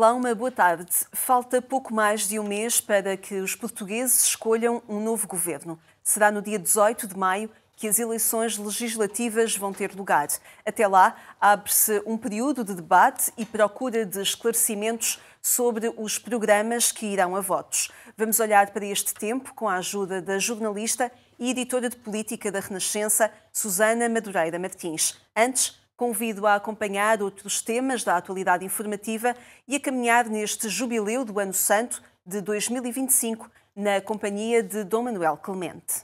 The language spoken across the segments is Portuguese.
Olá, uma boa tarde. Falta pouco mais de um mês para que os portugueses escolham um novo governo. Será no dia 18 de maio que as eleições legislativas vão ter lugar. Até lá, abre-se um período de debate e procura de esclarecimentos sobre os programas que irão a votos. Vamos olhar para este tempo com a ajuda da jornalista e editora de política da Renascença, Susana Madureira Martins. Antes, convido a acompanhar outros temas da atualidade informativa e a caminhar neste jubileu do Ano Santo de 2025 na companhia de Dom Manuel Clemente.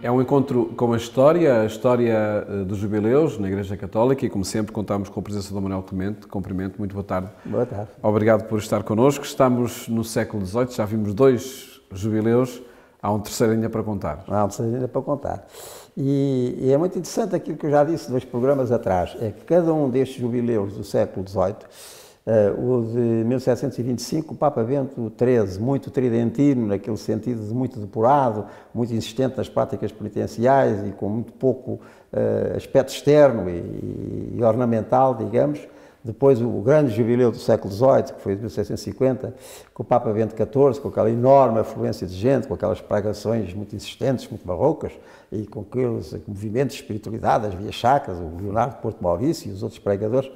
É um encontro com a história dos jubileus na Igreja Católica e, como sempre, contamos com a presença de Dom Manuel Clemente. Cumprimento, muito boa tarde. Boa tarde. Obrigado por estar connosco. Estamos no século XVIII, já vimos 2 jubileus, há um terceiro ainda para contar. Há um terceiro ainda para contar. E é muito interessante aquilo que eu já disse 2 programas atrás, é que cada um destes jubileus do século XVIII, o de 1725, o Papa Bento XIII, muito tridentino, naquele sentido de muito depurado, muito insistente nas práticas penitenciais e com muito pouco aspecto externo e ornamental, digamos. Depois o grande jubileu do século XVIII, que foi de 1750, com o Papa Bento XIV, com aquela enorme afluência de gente, com aquelas pregações muito insistentes, muito barrocas, e com aqueles movimentos de espiritualidade, as vias sacras, o Leonardo de Porto Maurício e os outros pregadores.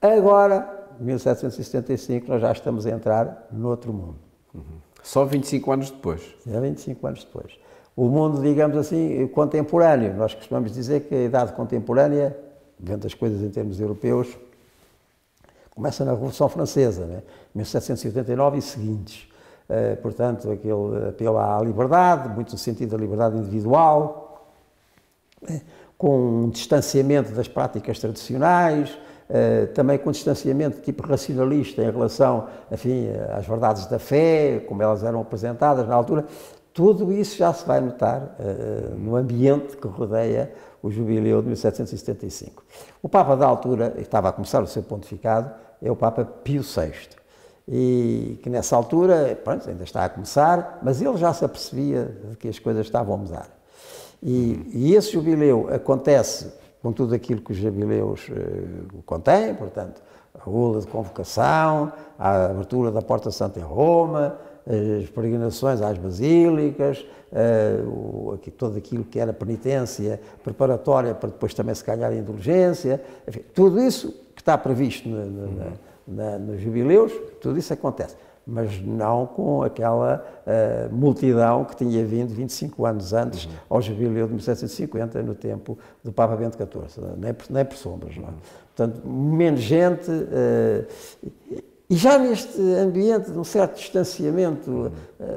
Agora, em 1775, nós já estamos a entrar noutro mundo. Só 25 anos depois. É 25 anos depois. O mundo, digamos assim, contemporâneo. Nós costumamos dizer que a idade contemporânea, vendo as coisas em termos europeus, começa na Revolução Francesa, né? 1789 e seguintes. Portanto, aquele apelo à liberdade, muito no sentido da liberdade individual, com um distanciamento das práticas tradicionais, também com distanciamento tipo racionalista em relação, enfim, às verdades da fé, como elas eram apresentadas na altura. Tudo isso já se vai notar no ambiente que rodeia o jubileu de 1775. O Papa da altura, estava a começar o seu pontificado, é o Papa Pio VI. E que nessa altura, pronto, ainda está a começar, mas ele já se apercebia de que as coisas estavam a mudar. E esse jubileu acontece com tudo aquilo que os jubileus contêm, portanto, a bula de convocação, a abertura da Porta Santa em Roma, as peregrinações às basílicas, tudo aquilo que era penitência preparatória para depois também se ganhar a indulgência, enfim, tudo isso que está previsto nos jubileus, tudo isso acontece. Mas não com aquela multidão que tinha vindo 25 anos antes ao jubileu de 1750, no tempo do Papa Bento XIV, nem por sombras. Não é? Portanto, menos gente, e já neste ambiente de um certo distanciamento,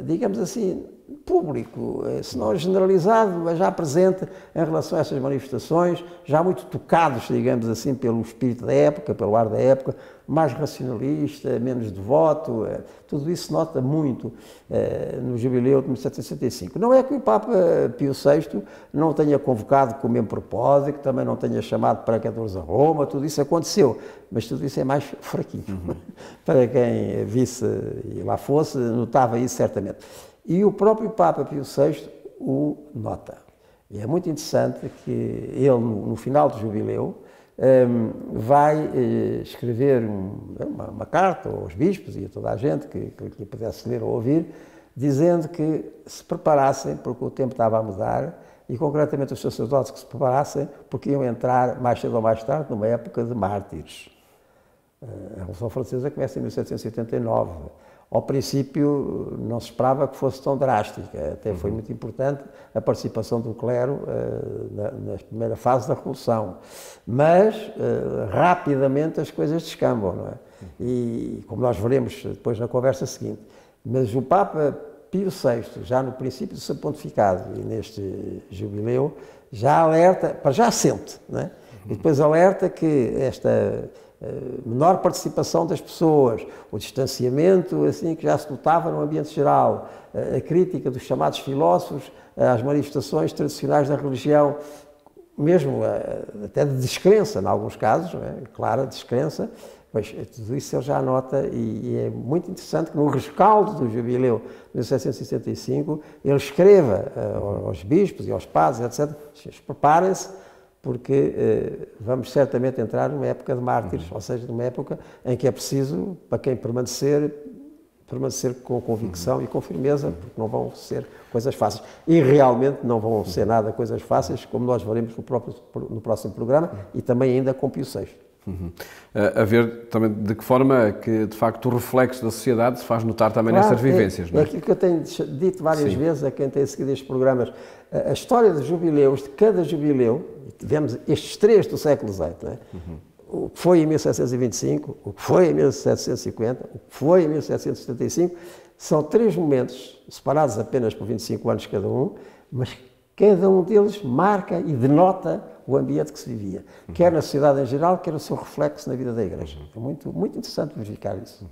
digamos assim, público, se não generalizado, mas já presente em relação a essas manifestações, já muito tocados, digamos assim, pelo espírito da época, pelo ar da época, mais racionalista, menos devoto, tudo isso se nota muito no jubileu de 1765. Não é que o Papa Pio VI não o tenha convocado com o mesmo propósito, também não tenha chamado pregadores a Roma, tudo isso aconteceu, mas tudo isso é mais fraquinho. Para quem visse e lá fosse, notava isso certamente. E o próprio Papa Pio VI o nota. E é muito interessante que ele, no final do jubileu, vai escrever uma carta aos bispos e a toda a gente que pudesse ler ou ouvir, dizendo que se preparassem, porque o tempo estava a mudar, e concretamente os sacerdotes que se preparassem, porque iam entrar mais cedo ou mais tarde numa época de mártires. A Revolução Francesa começa em 1789. Ao princípio não se esperava que fosse tão drástica, até foi muito importante a participação do clero na primeira fase da Revolução, mas rapidamente as coisas descambam, não é? E como nós veremos depois na conversa seguinte, mas o Papa Pio VI, já no princípio do seu pontificado e neste jubileu, já alerta, para já sente, não é? E depois alerta que esta menor participação das pessoas, o distanciamento assim que já se notava no ambiente geral, a crítica dos chamados filósofos às manifestações tradicionais da religião, mesmo até de descrença, em alguns casos, clara descrença, pois tudo isso ele já anota e é muito interessante que no rescaldo do jubileu de 1775 ele escreva aos bispos e aos padres, etc., preparem-se, porque vamos certamente entrar numa época de mártires, ou seja, numa época em que é preciso, para quem permanecer com convicção e com firmeza, porque não vão ser coisas fáceis. E realmente não vão ser nada coisas fáceis, como nós veremos no próximo programa, e também ainda com Pio VI. A ver também de que forma que, de facto, o reflexo da sociedade se faz notar também nessas vivências. É aquilo que eu tenho dito várias vezes a quem tem seguido estes programas. A história dos jubileus, de cada jubileu, tivemos estes 3 do século XVIII, não é? O que foi em 1725, o que foi em 1750, o que foi em 1775, são 3 momentos separados apenas por 25 anos cada um, mas cada um deles marca e denota o ambiente que se vivia, quer na sociedade em geral, quer o seu reflexo na vida da Igreja. É muito, muito interessante verificar isso.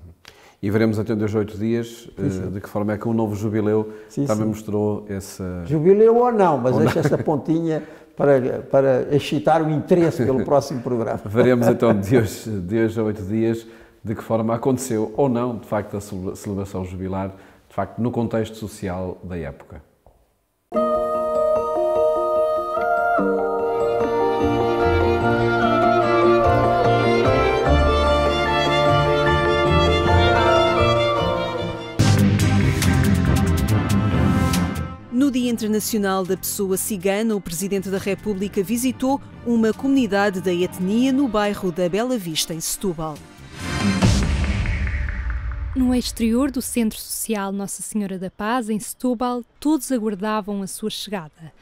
E veremos até dentro de 8 dias de que forma é que um novo jubileu também mostrou esse... Jubileu ou não, mas deixa esta pontinha para excitar o interesse pelo próximo programa. Veremos então de hoje a 8 dias de que forma aconteceu ou não, de facto, a celebração jubilar, de facto, no contexto social da época. No Dia Internacional da Pessoa Cigana, o Presidente da República visitou uma comunidade da etnia no bairro da Bela Vista, em Setúbal. No exterior do Centro Social Nossa Senhora da Paz, em Setúbal, todos aguardavam a sua chegada.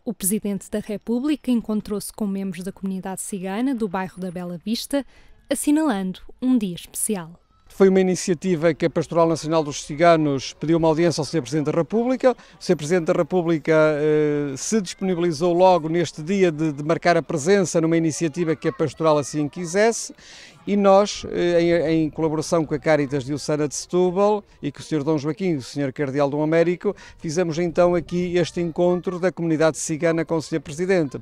O Presidente da República encontrou-se com membros da comunidade cigana do bairro da Bela Vista, assinalando um dia especial. Foi uma iniciativa que a Pastoral Nacional dos Ciganos pediu uma audiência ao Sr. Presidente da República. O Sr. Presidente da República se disponibilizou logo neste dia de marcar a presença numa iniciativa que a Pastoral assim quisesse. E nós, em colaboração com a Cáritas Diocesana de Setúbal e com o Sr. Dom Joaquim e o Sr. Cardeal Dom Américo, fizemos então aqui este encontro da comunidade cigana com o Sr. Presidente.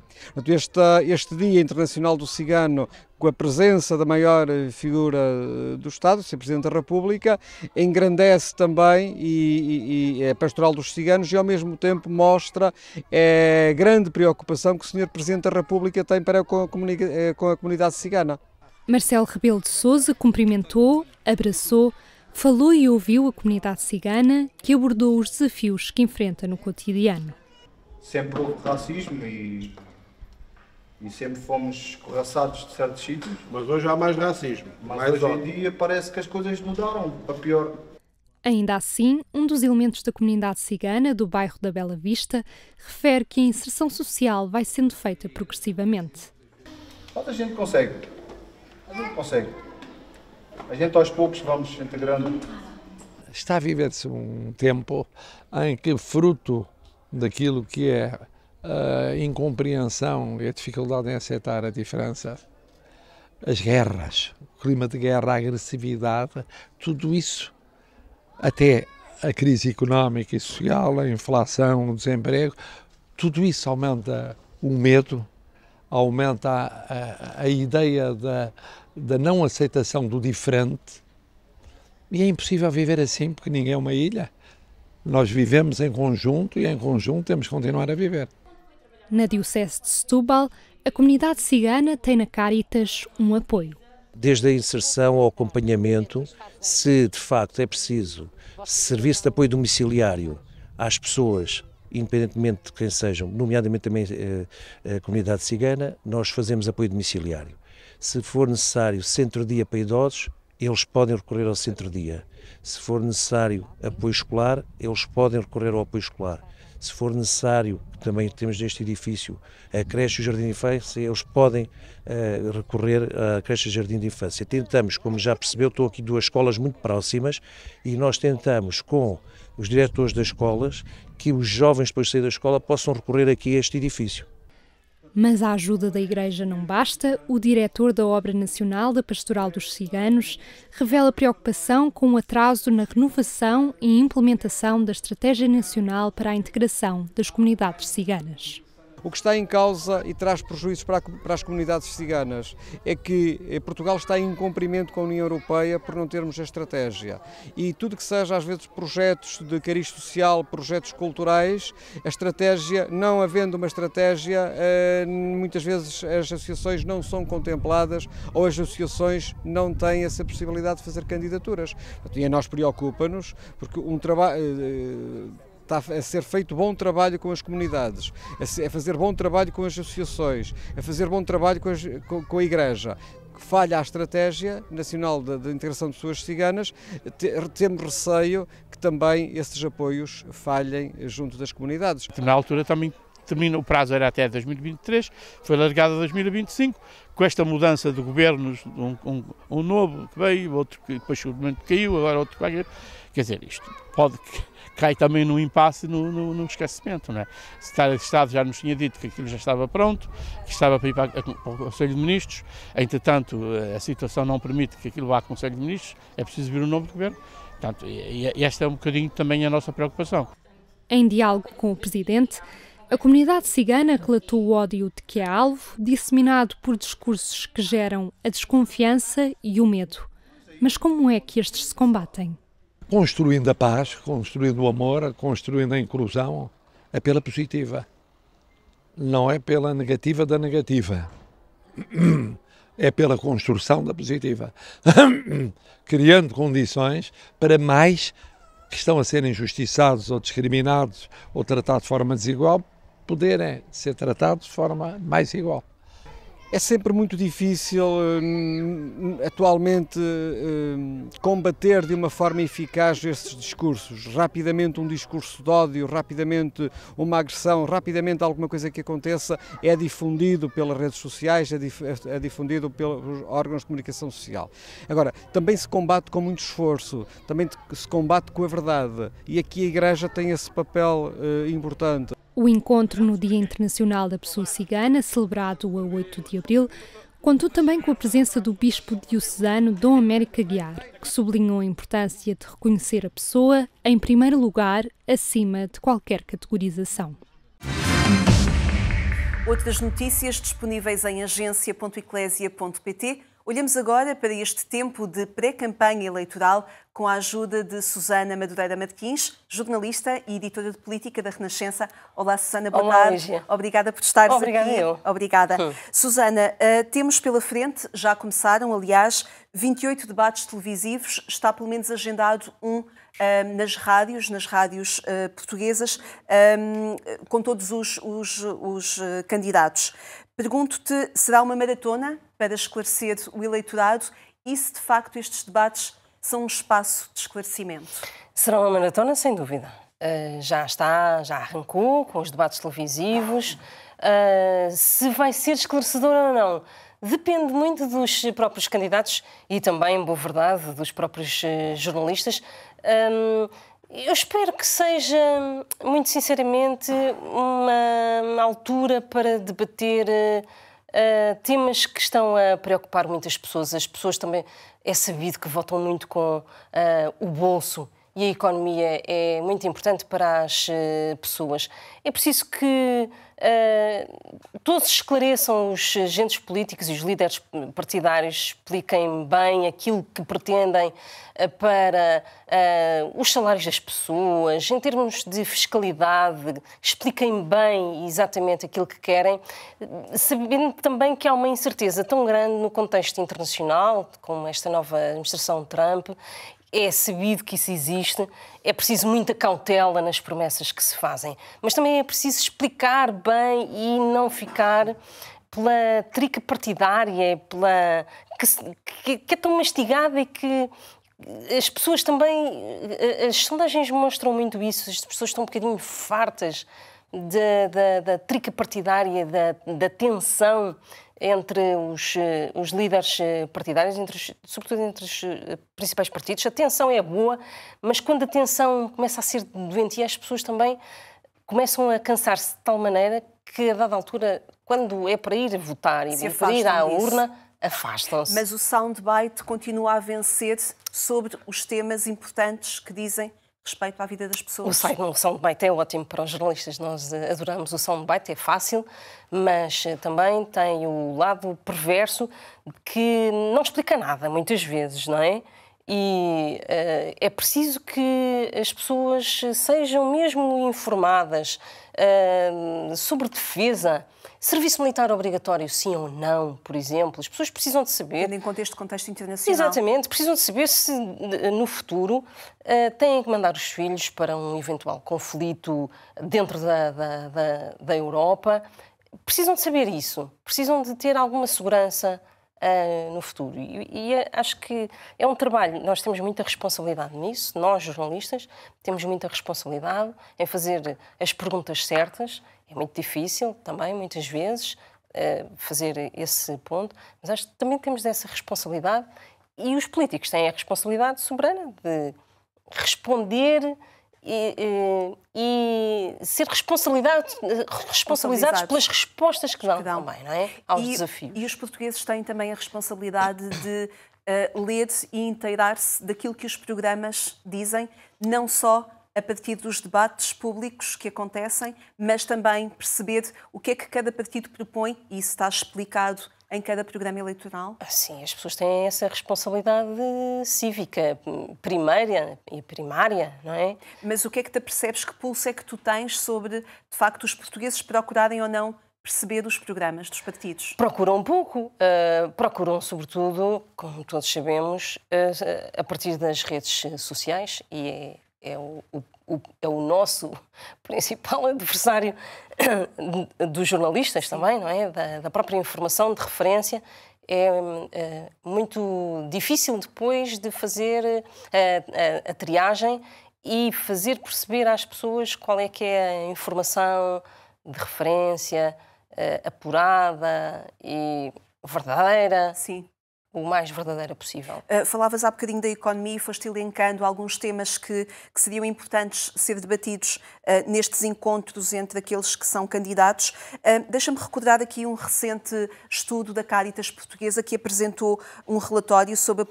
Este Dia Internacional do Cigano, com a presença da maior figura do Estado, o Sr. Presidente da República, engrandece também e a Pastoral dos Ciganos e ao mesmo tempo mostra a grande preocupação que o Sr. Presidente da República tem para com a comunidade cigana. Marcelo Rebelo de Sousa cumprimentou, abraçou, falou e ouviu a comunidade cigana, que abordou os desafios que enfrenta no cotidiano. Sempre houve racismo e sempre fomos escorraçados de certos sítios. Mas hoje há mais racismo. Mas hoje em dia parece que as coisas mudaram para pior. Ainda assim, um dos elementos da comunidade cigana do bairro da Bela Vista refere que a inserção social vai sendo feita progressivamente. Mas a gente consegue. A gente aos poucos vamos integrando. Está a viver-se um tempo em que, fruto daquilo que é a incompreensão e a dificuldade em aceitar a diferença, as guerras, o clima de guerra, a agressividade, tudo isso, até a crise económica e social, a inflação, o desemprego, tudo isso aumenta o medo, aumenta a ideia da não aceitação do diferente, e é impossível viver assim porque ninguém é uma ilha. Nós vivemos em conjunto e em conjunto temos que continuar a viver. Na Diocese de Setúbal, a comunidade cigana tem na Cáritas um apoio. Desde a inserção ao acompanhamento, se de facto é preciso serviço de apoio domiciliário às pessoas, independentemente de quem sejam, nomeadamente também a comunidade cigana, nós fazemos apoio domiciliário. Se for necessário centro-dia para idosos, eles podem recorrer ao centro-dia. Se for necessário apoio escolar, eles podem recorrer ao apoio escolar. Se for necessário, também temos neste edifício a creche e o jardim de infância, eles podem recorrer à creche e jardim de infância. Tentamos, como já percebeu, estou aqui 2 escolas muito próximas e nós tentamos com os diretores das escolas que os jovens depois de sair da escola possam recorrer aqui a este edifício. Mas a ajuda da Igreja não basta. O diretor da Obra Nacional da Pastoral dos Ciganos revela preocupação com o atraso na renovação e implementação da Estratégia Nacional para a Integração das Comunidades Ciganas. O que está em causa e traz prejuízos para as comunidades ciganas é que Portugal está em incumprimento com a União Europeia por não termos a estratégia. E tudo que seja, às vezes, projetos de cariz social, projetos culturais, a estratégia, não havendo uma estratégia, muitas vezes as associações não são contempladas ou as associações não têm essa possibilidade de fazer candidaturas. E a nós preocupa-nos, porque um trabalho... Está a ser feito bom trabalho com as comunidades, a fazer bom trabalho com as associações, a fazer bom trabalho com a Igreja. Falha a Estratégia Nacional de Integração de Pessoas Ciganas, temos receio que também esses apoios falhem junto das comunidades. Na altura também termina, o prazo era até 2023, foi alargado a 2025, com esta mudança de governos, um novo que veio, outro que depois seguramente caiu, agora outro que vai. Quer dizer, isto pode cair também num impasse, no esquecimento, não é? O Estado já nos tinha dito que aquilo já estava pronto, que estava para ir para o Conselho de Ministros, entretanto a situação não permite que aquilo vá ao Conselho de Ministros, é preciso vir um novo governo, portanto, e esta é um bocadinho também a nossa preocupação. Em diálogo com o Presidente, a comunidade cigana relatou o ódio de que é alvo, disseminado por discursos que geram a desconfiança e o medo. Mas como é que estes se combatem? Construindo a paz, construindo o amor, construindo a inclusão, é pela positiva. Não é pela negativa da negativa. É pela construção da positiva. Criando condições para mais que estão a ser injustiçados ou discriminados ou tratados de forma desigual, poderem ser tratados de forma mais igual. É sempre muito difícil, atualmente, combater de uma forma eficaz estes discursos. Rapidamente um discurso de ódio, rapidamente uma agressão, rapidamente alguma coisa que aconteça é difundido pelas redes sociais, é difundido pelos órgãos de comunicação social. Agora, também se combate com muito esforço, também se combate com a verdade, e aqui a Igreja tem esse papel importante. O encontro no Dia Internacional da Pessoa Cigana, celebrado a 8 de abril, contou também com a presença do Bispo diocesano Dom Américo Aguiar, que sublinhou a importância de reconhecer a pessoa, em primeiro lugar, acima de qualquer categorização. Outras notícias disponíveis em agência.eclesia.pt. Olhamos agora para este tempo de pré-campanha eleitoral com a ajuda de Susana Madureira Martins, jornalista e editora de política da Renascença. Olá, Susana, boa tarde. Lígia. Obrigada por estares Obrigada aqui. eu. Obrigada. Susana, temos pela frente, já começaram, aliás, 28 debates televisivos, está pelo menos agendado um nas rádios portuguesas, com todos os candidatos. Pergunto-te, será uma maratona para esclarecer o eleitorado e se de facto estes debates são um espaço de esclarecimento? Será uma maratona, sem dúvida. Já arrancou com os debates televisivos. Se vai ser esclarecedor ou não, depende muito dos próprios candidatos e também, boa verdade, dos próprios jornalistas. Eu espero que seja, muito sinceramente, uma altura para debater temas que estão a preocupar muitas pessoas. As pessoas também, é sabido que votam muito com o bolso e a economia é muito importante para as pessoas. É preciso que todos esclareçam, os agentes políticos e os líderes partidários expliquem bem aquilo que pretendem para os salários das pessoas, em termos de fiscalidade, expliquem bem exatamente aquilo que querem, sabendo também que há uma incerteza tão grande no contexto internacional, com esta nova administração Trump. É sabido que isso existe, é preciso muita cautela nas promessas que se fazem, mas também é preciso explicar bem e não ficar pela trica partidária, que é tão mastigada e que as pessoas também, as sondagens mostram muito isso, as pessoas estão um bocadinho fartas da trica partidária, da tensão entre os líderes partidários, sobretudo entre os principais partidos. A tensão é boa, mas quando a tensão começa a ser doentia, as pessoas também começam a cansar-se de tal maneira que, a dada altura, quando é para ir votar e para ir à urna, afastam-se. Mas o soundbite continua a vencer sobre os temas importantes que dizem respeito à vida das pessoas. O soundbite é ótimo para os jornalistas, nós adoramos o soundbite, é fácil, mas também tem o lado perverso que não explica nada, muitas vezes, não é? E é preciso que as pessoas sejam mesmo informadas sobre defesa. Serviço militar obrigatório, sim ou não, por exemplo. As pessoas precisam de saber... Tendo em conta este contexto internacional. Exatamente. Precisam de saber se, no futuro, têm que mandar os filhos para um eventual conflito dentro da Europa. Precisam de saber isso. Precisam de ter alguma segurança no futuro. E acho que é um trabalho, nós temos muita responsabilidade nisso, nós, jornalistas, temos muita responsabilidade em fazer as perguntas certas. É muito difícil também, muitas vezes, fazer esse ponto, mas acho que também temos essa responsabilidade e os políticos têm a responsabilidade soberana de responder e ser responsabilizados pelas respostas que dão também, não é? Aos desafios. E os portugueses têm também a responsabilidade de ler e inteirar-se daquilo que os programas dizem, não só a partir dos debates públicos que acontecem, mas também perceber o que é que cada partido propõe, e isso está explicado em cada programa eleitoral? Sim, as pessoas têm essa responsabilidade cívica primária, não é? Mas o que é que te apercebes, que pulso é que tu tens sobre, de facto, os portugueses procurarem ou não perceber os programas dos partidos? Procuram um pouco, procuram sobretudo, como todos sabemos, a partir das redes sociais, e é o nosso principal adversário dos jornalistas também, não é? Da própria informação de referência. É muito difícil depois de fazer a triagem e fazer perceber às pessoas qual é que é a informação de referência apurada e verdadeira. Sim. O mais verdadeira possível. Falavas há bocadinho da economia e foste elencando alguns temas que seriam importantes ser debatidos nestes encontros entre aqueles que são candidatos. Deixa-me recordar aqui um recente estudo da Cáritas Portuguesa que apresentou um relatório sobre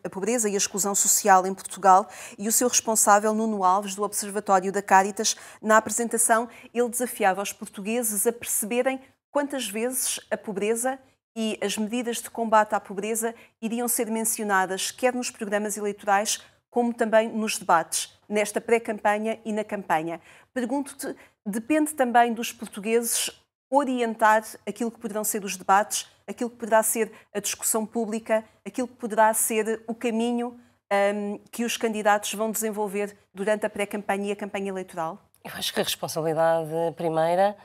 a pobreza e a exclusão social em Portugal, e o seu responsável, Nuno Alves, do Observatório da Cáritas, na apresentação, ele desafiava os portugueses a perceberem quantas vezes a pobreza e as medidas de combate à pobreza iriam ser mencionadas quer nos programas eleitorais como também nos debates, nesta pré-campanha e na campanha. Pergunto-te, depende também dos portugueses orientar aquilo que poderão ser os debates, aquilo que poderá ser a discussão pública, aquilo que poderá ser o caminho que os candidatos vão desenvolver durante a pré-campanha e a campanha eleitoral? Eu acho que a responsabilidade primeira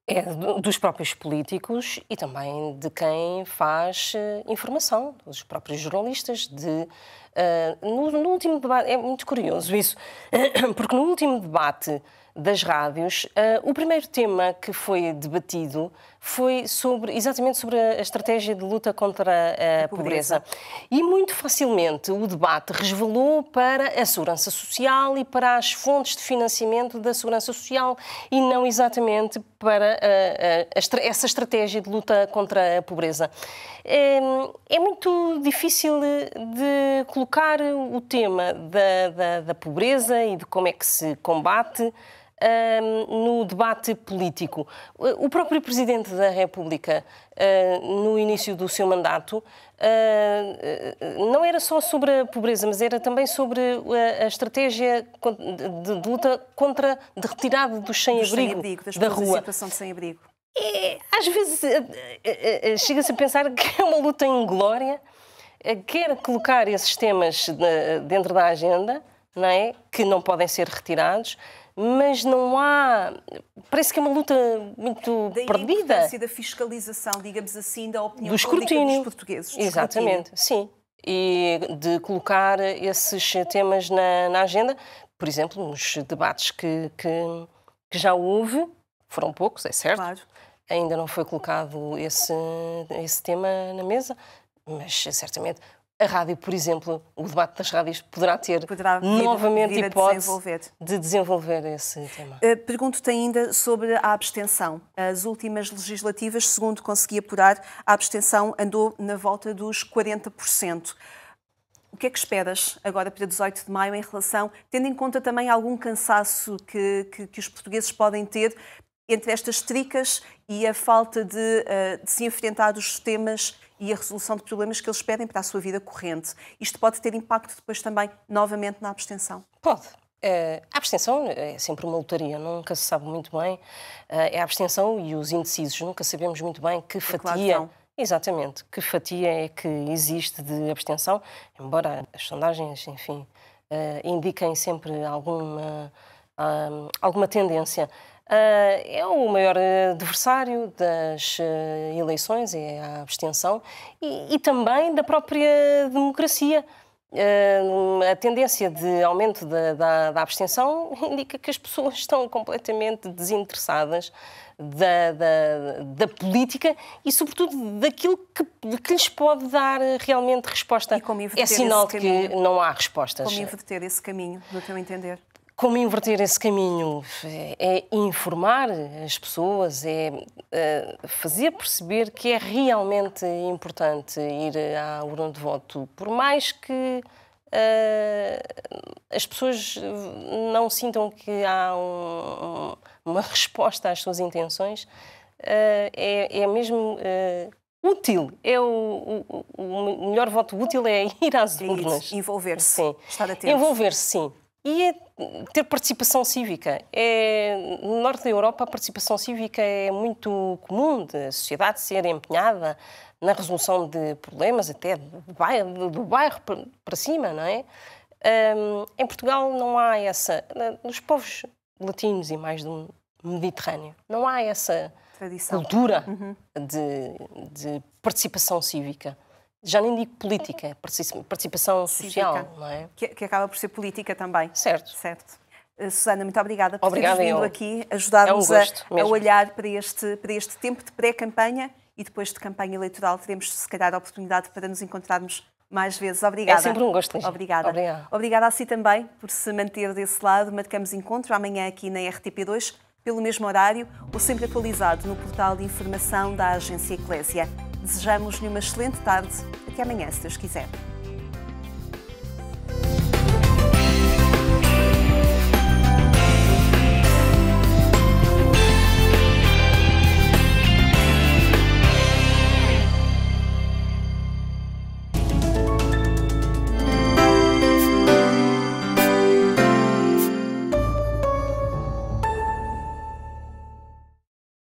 é dos próprios políticos e também de quem faz informação, dos próprios jornalistas. No último debate, é muito curioso isso, porque no último debate das rádios, o primeiro tema que foi debatido foi exatamente sobre a estratégia de luta contra a pobreza. E muito facilmente o debate resvalou para a segurança social e para as fontes de financiamento da segurança social e não exatamente para essa estratégia de luta contra a pobreza. É muito difícil de colocar o tema da pobreza e de como é que se combate no debate político. O próprio Presidente da República, no início do seu mandato, não era só sobre a pobreza, mas era também sobre a estratégia de luta de retirada dos sem-abrigo da rua. Da situação de sem-abrigo. Às vezes chega-se a pensar que é uma luta inglória, quer colocar esses temas dentro da agenda, não é? Que não podem ser retirados, mas não há... Parece que é uma luta muito perdida. Daí a importância da fiscalização, digamos assim, da opinião pública dos portugueses. Exatamente, sim. E de colocar esses temas na agenda, por exemplo, nos debates que já houve, foram poucos, é certo. Claro. Ainda não foi colocado esse tema na mesa, mas certamente... A rádio, por exemplo, o debate das rádios poderá novamente hipótese de desenvolver esse tema. Pergunto-te ainda sobre a abstenção. As últimas legislativas, segundo consegui apurar, a abstenção andou na volta dos 40%. O que é que esperas agora para 18 de maio em relação, tendo em conta também algum cansaço que os portugueses podem ter entre estas tricas e a falta de se enfrentar os temas e a resolução de problemas que eles pedem para a sua vida corrente? Isto pode ter impacto depois também, novamente, na abstenção? Pode. A abstenção é sempre uma lotaria, nunca se sabe muito bem. É a abstenção e os indecisos, nunca sabemos muito bem que fatia... Exatamente, que fatia é que existe de abstenção, embora as sondagens, enfim, indiquem sempre alguma tendência. É o maior adversário das eleições, é a abstenção, e também da própria democracia. A tendência de aumento da abstenção indica que as pessoas estão completamente desinteressadas da política e, sobretudo, daquilo que lhes pode dar realmente resposta. É sinal de que não há respostas. Como inverter esse caminho, no teu entender? Como inverter esse caminho? É informar as pessoas, é fazer perceber que é realmente importante ir à urna de voto, por mais que as pessoas não sintam que há uma resposta às suas intenções, é mesmo útil. O melhor voto útil é ir às urnas. Envolver-se. Sim. Estar atento. Envolver-se, sim. E ter participação cívica. No norte da Europa, a participação cívica é muito comum, da sociedade ser empenhada na resolução de problemas, até do bairro para cima, não é? Em Portugal não há essa... Nos povos latinos e mais do Mediterrâneo, não há essa tradição, cultura de participação cívica. Já nem digo política, participação social, não é? Que acaba por ser política também. Certo. Susana, muito obrigada por teres vindo aqui, ajudar-nos a olhar para este tempo de pré-campanha e depois de campanha eleitoral. Teremos, se calhar, a oportunidade para nos encontrarmos mais vezes. Obrigada. É sempre um gosto, Lígia. Obrigada. Obrigada a si também por se manter desse lado. Marcamos encontro amanhã aqui na RTP2, pelo mesmo horário, ou sempre atualizado no portal de informação da Agência Eclésia. Desejamos-lhe uma excelente tarde. Até amanhã, se Deus quiser.